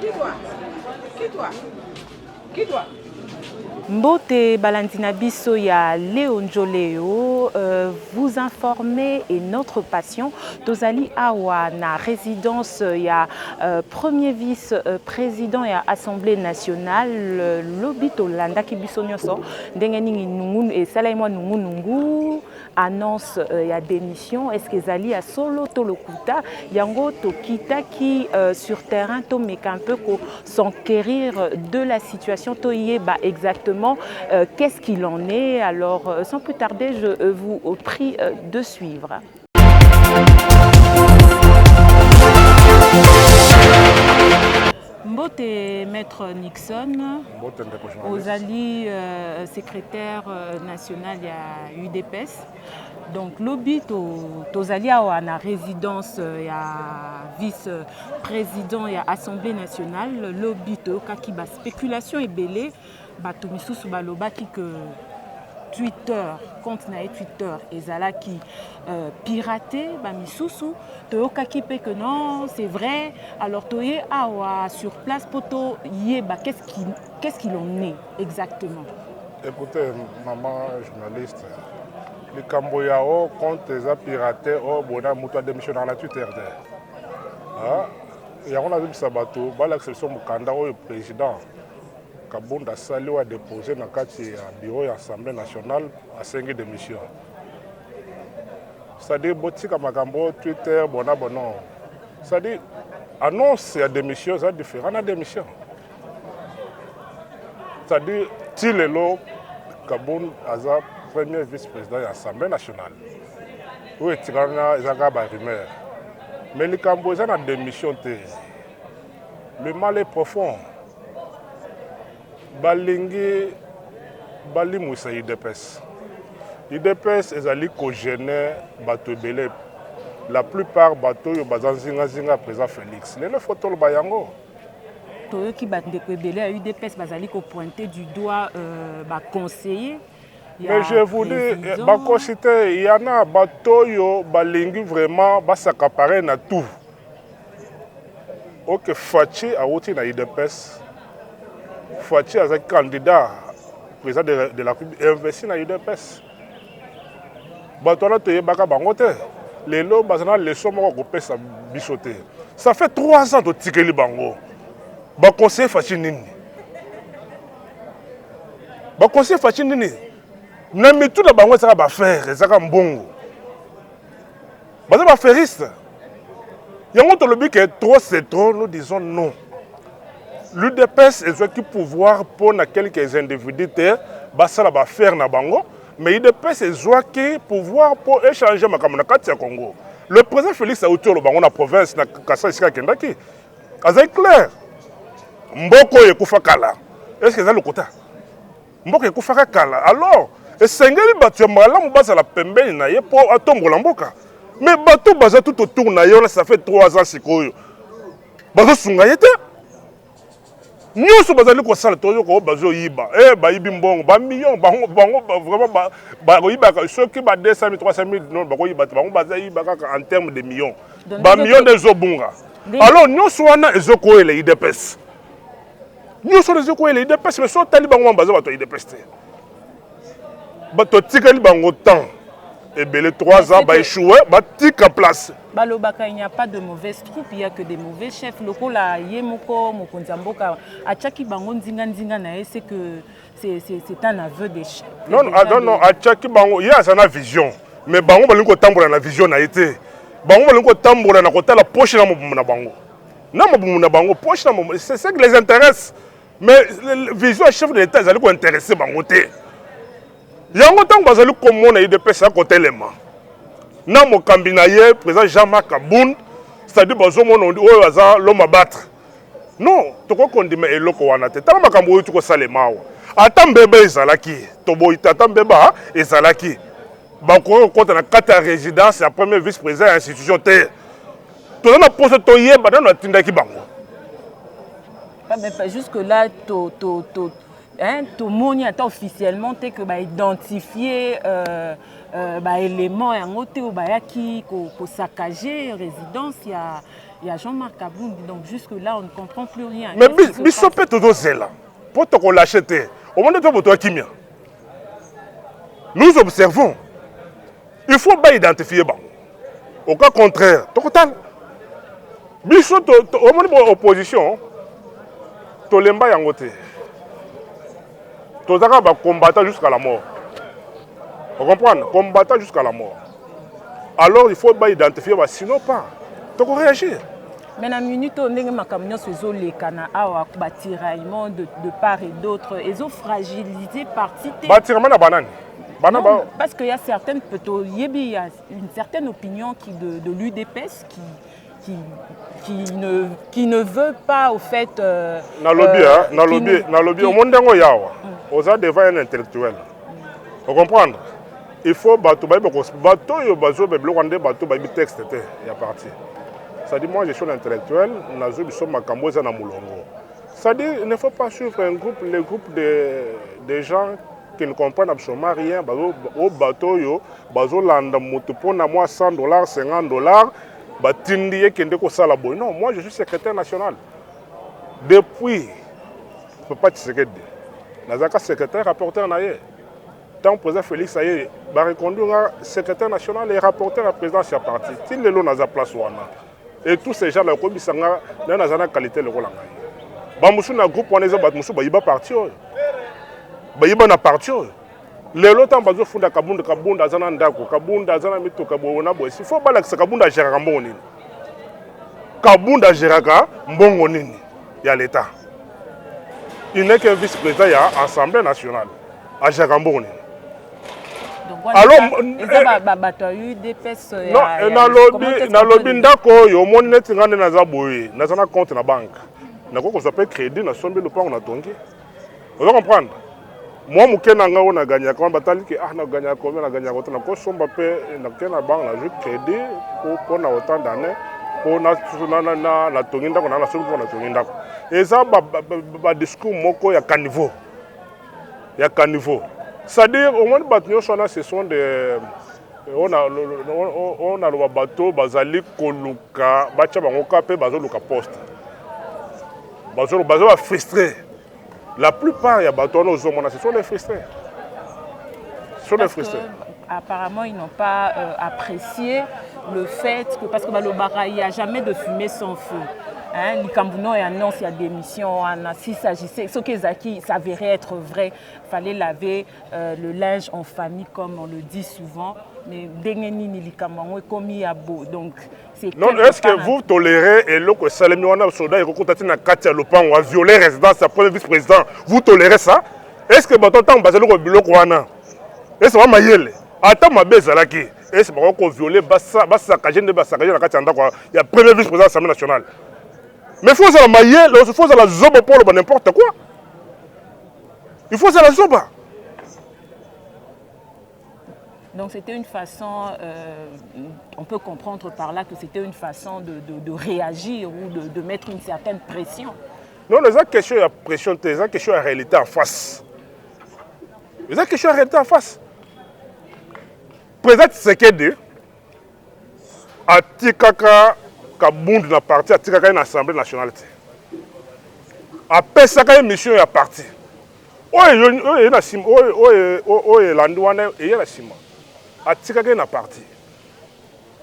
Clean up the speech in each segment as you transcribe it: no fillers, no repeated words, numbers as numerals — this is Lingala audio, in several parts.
Qui toi? Qui toi? Qui toi? Mbote Balandina Bisso ya Léon Joleo, vous informer et notre passion. Tozali Awa na résidence ya premier vice-président ya Assemblée nationale lobi Tolanda Kibiso Nyoso Dengeningi Nungun et Salaimwa Nungunungu annonce ya démission. Est-ce que Zali a solo Tolokuta Yango Tokita qui sur terrain Tomeka un peu s'enquérir de la situation Toyeba exactement. Qu'est-ce qu'il en est? Alors, sans plus tarder, je vous prie de suivre. Mbote Maître Nixon, Ozali secrétaire national à UDPS. Donc, lobby Tozali a la résidence ya vice-président ya Assemblée nationale. Lobby to kakiba spéculation et belé. Bato misusu balobaki que Twitter, compte na Twitter, ezala qui piraté, ba misusu, toyokaki pe que non, c'est vrai. Alors toye awa sur place poto yeba qu'est-ce qu'il en est exactement? Écoutez, maman journaliste, les Camboyao compte les piraté au bona muto démission dans la Twitter. Ah, il y a un sabato, l'exception mukanda au président. Kabunda Sali a déposé dans le bureau de l'Assemblée nationale à 5 démissions. C'est-à-dire que Twitter, bono. C'est-à-dire annonce la démission, c'est différent de la démission. C'est-à-dire Tilelo Kaboun Aza, premier vice-président de l'Assemblée nationale. Oui, Tirana Zaga rumeur. Mais les Cambodgiens ont démission. Le mal est profond. Balingi Bali Moussa IDPS. IDPS est allé cogéner bateau belé. La plupart bateaux sont bazanzinga présent Félix. Les photos le bayango. Toyo qui bat de belé à UDPS bazali ko pointer du doigt conseiller. Mais je vous dis, il y en a bateau yo balingi vraiment s'accaparer na tout. Ok Fachi a outi na IDPS. Fachi est un candidat président de la République investi dans l'UDPS. Les lots les sommes sa bichoté. Ça fait 3 ans de Tikeli Bango. Conseiller Fachi Nini. Conseiller Fachi Nini. N'a tout le bango ça va faire, ça va mbongo. Bah ça va faire risque. Il y a un autre lobby qui est trop, c'est trop, nous disons non. L'UDPS est un pouvoir pour quelques individus ça va faire na bango mais l'UDPS est un pouvoir pour échanger ma camarade au Congo. Le président Félix a autour le bango na province na Kassa Isika Kendaki. C'est clair. Mboko yekufa kala. Est-ce que c'est le quota? Mboko yekufa kala. Alors, et sengeli batu malamu basa la pembeni na ye pour atombola mboka. Mais batu baza tout autour na yo ça fait 3 ans sikoyo. Bazo sunga yete. Nous sommes allés au salon, nous sommes yiba. Bayibi mbongo, ba millions, bango vraiment ba yiba ceux qui ba 200 000 300 000 non ba yiba, bango baza yiba en termes de millions. Ba millions de zobunga. Alors nous sommes na ezoko ele IDPS. Nous sommes ezoko ele IDPS mais so tali bango baza bato IDPS te. Bato tikali bango temps. Et bien les 3 ans, bah échoué, bah tic en place. Il n'y a pas de mauvaises troupes, il n'y a que des mauvais chefs. Loko la yemoko mokonzamboka achaki bango nzinga c'est que c'est un aveu d'échec. Non non achaki bango il y a sa vision. Mais bango balingo tambola na vision na été. Bango balingo tambola na kota la poche na mobumu na bango. Na mobumu na bango poche na mobumu c'est ça qui les intéresse. Mais la vision chef de l'État ils allaient intéresser bango té. Yango tant bazali komona IDPS à côté lema. Na mo kambinaye président Jean-Marc Kaboun, c'est-à-dire bazomona oyo baza l'homme à battre. Non, toko kondima eloko wana te. Tala makambo oyo tuko salema wa. Ata mbeba ezalaki, toboyi tata mbeba ezalaki. Ba ko kota na kata résidence ya premier vice-président ya institution te. To na poste to yeba na tindaki bango. Mais jusque là tout le monde a officiellement que identifier éléments qui pour saccager résidence il y a Jean-Marc Kabound. Donc jusque là on ne comprend plus rien. Mais biso peut tout là pour te l'acheter au moment de toi qui mien nous observons il faut pas identifier au cas contraire total biso au moment de opposition to lemba yango te to zaka ba combattant jusqu'à la mort. Vous comprenez? Combattant jusqu'à la mort. Alors il faut pas identifier sinon pas. Donc on réagit. Mais la minute on est ma camion sur les canaux à tiraillement de part et d'autre ils ont fragilisé partie. Tiraillement na banane. Non, parce qu'il y a certaines il y a une certaine opinion de l'UDPS qui ne veut pas au fait na lobby au monde ngo yawa oza devant un intellectuel. Vous comprenez? Il faut bateau yo bazo be bloko ndé bateau ba texte té ya parti. Ça dit moi je suis un intellectuel nazo biso makambo za na mulongo. Ça dit il ne faut pas suivre les groupes de gens qui ne comprennent absolument rien au bateau yo bazo landa moto pona moi $100 $50 batindi ekende ko sala boy. Non, moi je suis secrétaire national depuis Papa Tshisekedi nazaka secrétaire rapporteur naie tant président Félix Aye va reconduire secrétaire national et rapporteur à présidence ya parti til lelo naza place wana et tous ces gens là ko bisanga na nazana qualité le kolanga ba musu na groupe wana za bat musu ba yiba parti ba yiba na parti lelo tant bazo funda kabunda azana ndako kabunda azana mituka bona boy il faut balakisa kabunda géraka mbongo nini kabunda géraka mbongo nini ya l'état il n'est que vice-président de l'Assemblée nationale à Jacamboni. Alors, na lobby ndako yo monete ngane na zaboye na zana compte na banque. Na ko s'appelle crédit na sombe le plan na tongi. Vous comprenez? Moi mukena nga on a gagné quand batali que na gagné combien na gagné autant na ko somba pe na kena banque na jeu crédit pour na autant d'années pour na tongi ndako na sombe pour na tongi ndako. Et ça ba discours moko ya caniveau. Ya caniveau. C'est-à-dire au moins battre ce sont des on a le bateau bazali koluka bacha bangoka pe bazoluka poste. Bazo frustré. La plupart ya bateau nos hommes ce sont les frustrés. Ce sont les frustrés. Apparemment, ils n'ont pas apprécié le fait que, parce que il n'y a jamais de fumée sans feu. Hein, Likambouno annonce il y a des missions, s'il s'agissait, ce qui s'avérait être vrai, il fallait laver le linge en famille comme on le dit souvent, mais Dengenini Likambouno est commis à beau. Donc, non, est-ce que vous tolérez et le Salemi wana soldat et Kokontati na Katia Lopan a violé résidence à premier vice-président, vous tolérez ça? Est-ce que votre temps basé le biloko wana? Est-ce que vous mayele? Attends ma bezalaki. Est-ce que vous violé bassa saccager na Katia ndako il y a premier vice-président de l'Assemblée nationale? Mais il faut la mailler, il faut la zoba pour n'importe quoi. Il faut la zoba. Donc c'était une façon, on peut comprendre par là que c'était une façon de réagir ou de mettre une certaine pression. Non, les questions de pression, les questions de réalité en face. Les questions de réalité en face. Président Tshisekedi a tikaka Kabound na parti a tiraka une assemblée nationale. Après ça, une mission est parti. Oye na sim, oye landouane et la sim. A tiraka une parti.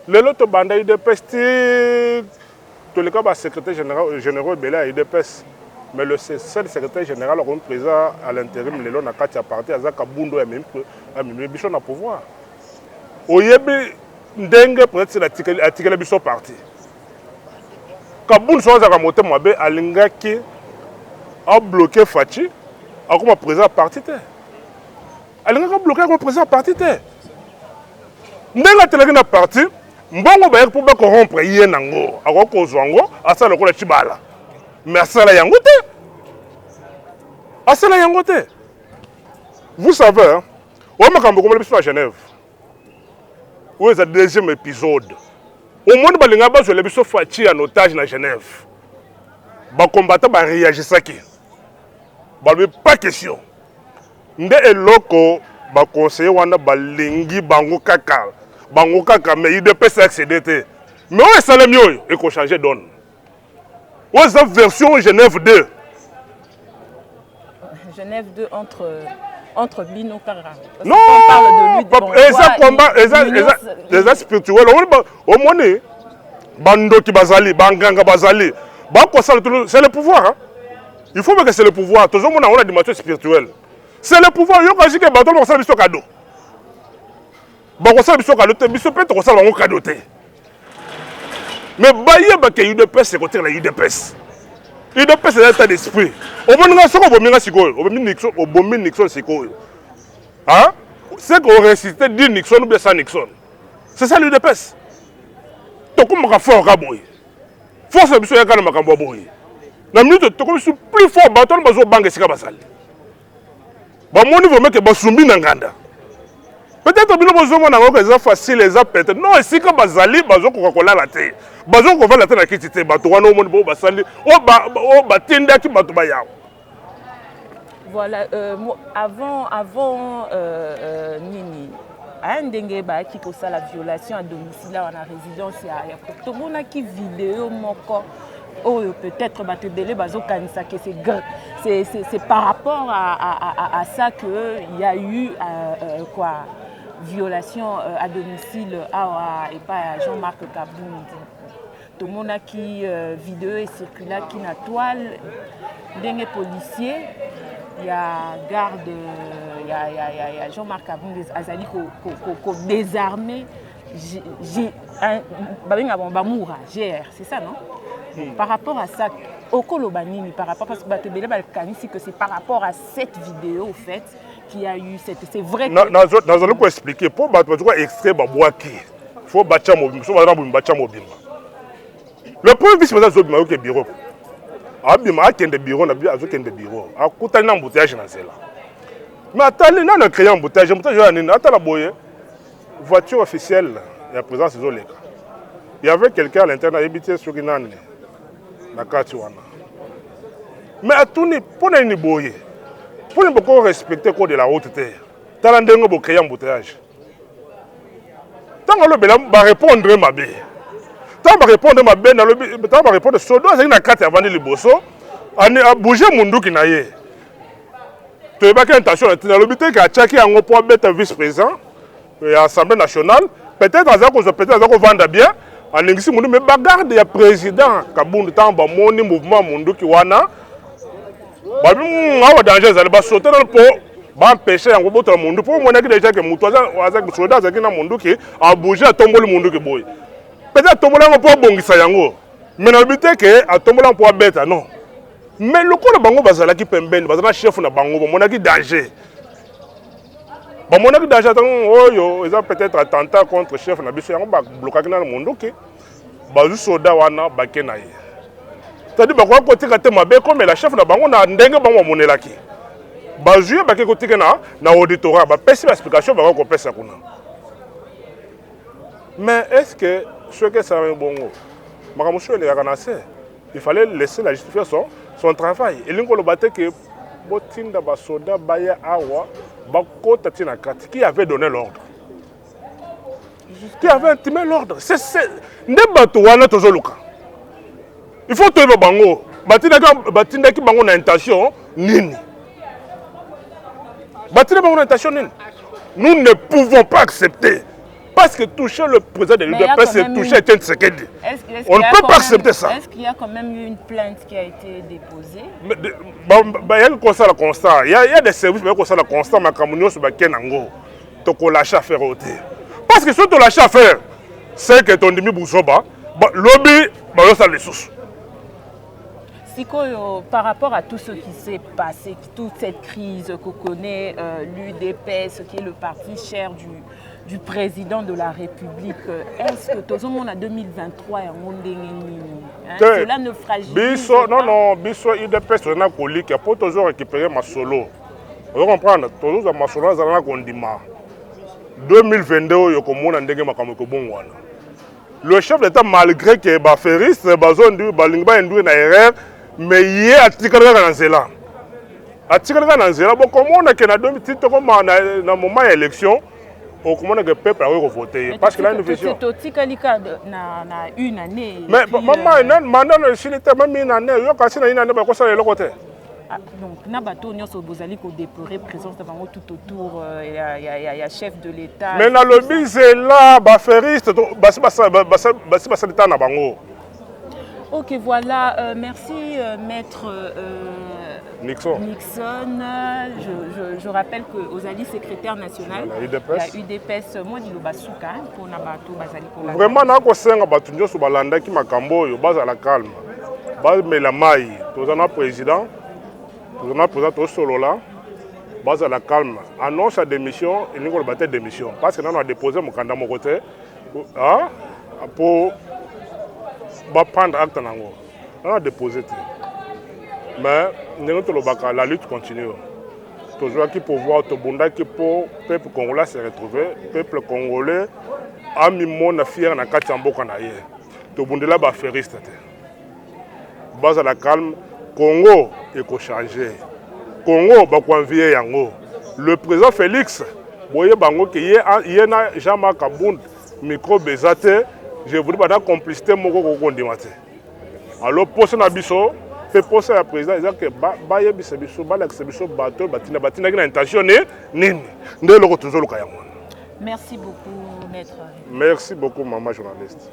Le lot banda UDPS tout le cas secrétaire général Bela UDPS, mais le seul secrétaire général comme président à l'intérim le lot na kati a parti à Kabound a même biso na pouvoir. Oyebi ndenge peut-être la tiraka biso parti. Kabound soit à monter mabe alingaki a bloqué Fachi a comme président parti te. Alingaki a bloqué comme président parti te. Ndenga teleki na parti mbongo ba pour ba corrompre yé nango a ko zwango asala ko la chibala. Mais asala yango te. Asala yango te. Vous savez hein, on m'a comme le à Genève. Où est le deuxième épisode? Au monde balinga ba zo le biso Fachi en otage na Genève. Ba combattant ba réagir ça qui. Ba pas question. nde eloko ba conseiller wana balingi bango kaka mais UDPS accédé te mais on est mieux et qu'on changer donne on est version Genève 2 Genève 2 entre Bino Kara. Non, eza combat, eza spirituel. Au moins, bando qui bazali, banganga bazali, c'est le pouvoir. Hein? Il faut que c'est le pouvoir. Toujours on a une dimension spirituelle. C'est le pouvoir. Yo quand je dis que bateau on s'en biso cadeau. Ba on s'en biso cadeau, biso peut on s'en va cadeau té. Mais baye ba ke UDPS c'est côté la UDPS. UDPS c'est l'état d'esprit. Au moins nga soko bominga sikoyo, au bomi Nixon sikoyo. Hein? C'est qu'on récité dit Nixon ou bien sans Nixon. C'est ça l'UDPS. Donc on m'a fort kaboy. Force biso ya kana makambo boy. Na minute to comme plus fort bateau bazo banga sika basali. Ba moni vraiment que basumbi na nganda. Peut-être bino bazo mona ngo que ça facile les peut-être. Non, sika bazali bazo ko kola la te. Bazo ko va la te na kiti te bato wana moni bo basali o batinda ki bato ba yawo. Voilà, avant Nini, à Ndenge ba qui cause la violation à domicile là on a résidence il y a monde qui vidéo moko oh peut-être ba te délai bazo kanisa que c'est par rapport à ça que il y a eu quoi violation à domicile et pas à Jean-Marc Kabound. Tout le monde qui vidéo et circula qui na toile Ndenge policier. Il y a garde, il y a Jean-Marc Kabound Azali qui désarmé Bamoura, GR, c'est ça, non? Par rapport à ça, Okolo Banini, par rapport à ce que c'est par rapport à cette vidéo, au fait, qu'il y a eu cette. C'est vrai que. Nous allons expliquer. Pour extrait Babouaki, il faut bâtir mobile. Le premier vice-président Zobima au bureau. Abima akende bureau na biazo kende bureau akutani na embouteillage na zela mais atali na créé embouteillage ya nini atala boye voiture officielle ya présence zoleka il y avait quelqu'un à l'intérieur habité sur kinane na kati wana mais atuni pona ni boye pona beaucoup respecter code de la route terre tala ndengo bo créé embouteillage tango lo bela ba répondre mabe. Tant que répondre ma benne, tant que répondre sodo, c'est une carte avant de liboso, a bougé mundu qui naie. Tu n'as pas qu'intention de l'obité qui a tchaké en point bête vice-président de l'Assemblée nationale. Peut-être à ça qu'on vende bien, en English mundu mais bagarre de président Kabound tant ba moni mouvement mundu qui wana. Ba bi ngawa danger za ba sauter dans le pot. Ba empêcher en gros tout mundu pour moi qui déjà que mutoza avec soda za kina mundu qui a bougé à tomber le mundu qui boy. Peut-être tombola ngo po bongisa yango. Mais na bité que a tombola po beta non. Mais le ko bango bazala ki pembeni bazala chef na bango monaki danger. Ba monaki danger tant oyo ils ont peut-être attentat contre chef na biso yango ba bloquer na monde ki bazu soda wana bakena ye. C'est-à-dire ba ko kotika te mabe comme la chef na bango na ndenge bango monelaki. Bazu ba ke kotika na auditorat ba pesi explication ba ko pesa kuna. Mais est-ce que ce que ça est bon, il fallait laisser la justice faire son travail. Et l'on a battu que Botinda Basoda Baya Awa Bako Tatina Kat qui avait donné l'ordre. Qui avait intimé l'ordre. C'est Nebatouana Tozoluka. Il faut trouver le bango. Batinda qui bango na intention nini. Batinda bango na intention nini. Nous ne pouvons pas accepter. Parce que toucher le président de l'UDPS, c'est toucher Etienne Tshisekedi. On ne peut pas accepter ça. Est-ce qu'il y a quand même eu une plainte qui a été déposée? Il y a un constat. Il y a des services qui ont un constat, mais comme nous sommes Kenango, tu as lâché à faire. Parce que si tu lâché à faire, c'est que ton demi Boussoba, lobby, ça les sous. Sikoyo, par rapport à tout ce qui s'est passé, toute cette crise que connaît l'UDPS, qui est le parti cher du président de la République, est-ce que tout le monde en 2023 est en cela ne fragilise pas? Non, Bisso UDPS, c'est un colique, il faut toujours récupérer ma solo. Vous comprenez? Toujours ma solo, c'est un condiment. 2022, il y a un monde le chef d'État, malgré que les ferristes, les induits une erreur, mais il y a un article dans cela. atikalaka na nzela bokomona ke na 2000 tokoma na moment ya élection okomona ke peuple akoki kovote parce que là une vision totikalika na une année mais maman mandat na esili te même une année yoka si na une année bakosala eloko te. Donc na bato nyonso bozali kodéplorer présence de bango tout autour ya chef de l'État. Mais na lobby zela baferiste basi basalita na bango. Ok, voilà, merci maître Nixon. Je rappelle que Ozali secrétaire national de la UDPS, moi di Lobasuka pour Nabato Bazali. Vraiment na ko senga batu nyoso balanda ki makambo oyo bazala calme. Bazamela mai, tozana président to solola bazala calme. Annonce à démission et nous battre démission parce que nous a déposé mon candidat mon côté pour prendre acte nango. On a déposé. Mais la lutte continue. Toujours qui pour voir tout le qui pour le peuple congolais se retrouver, le peuple congolais a mis mon fier na Kachambo kanaye. Tout le monde là ba feriste. Base à la calme, Congo est changé. Congo ba convier yango. Le président Félix, boye bango qui y na Jean-Marc Kabund micro bezate, je voudrais pas la complicité moko ko ndimate. Alors poser na biso fait poser à président ils que baye biso balakse biso bato batina na intention nini ndelo ko toujours le kayango. Merci beaucoup maître. Merci beaucoup maman journaliste.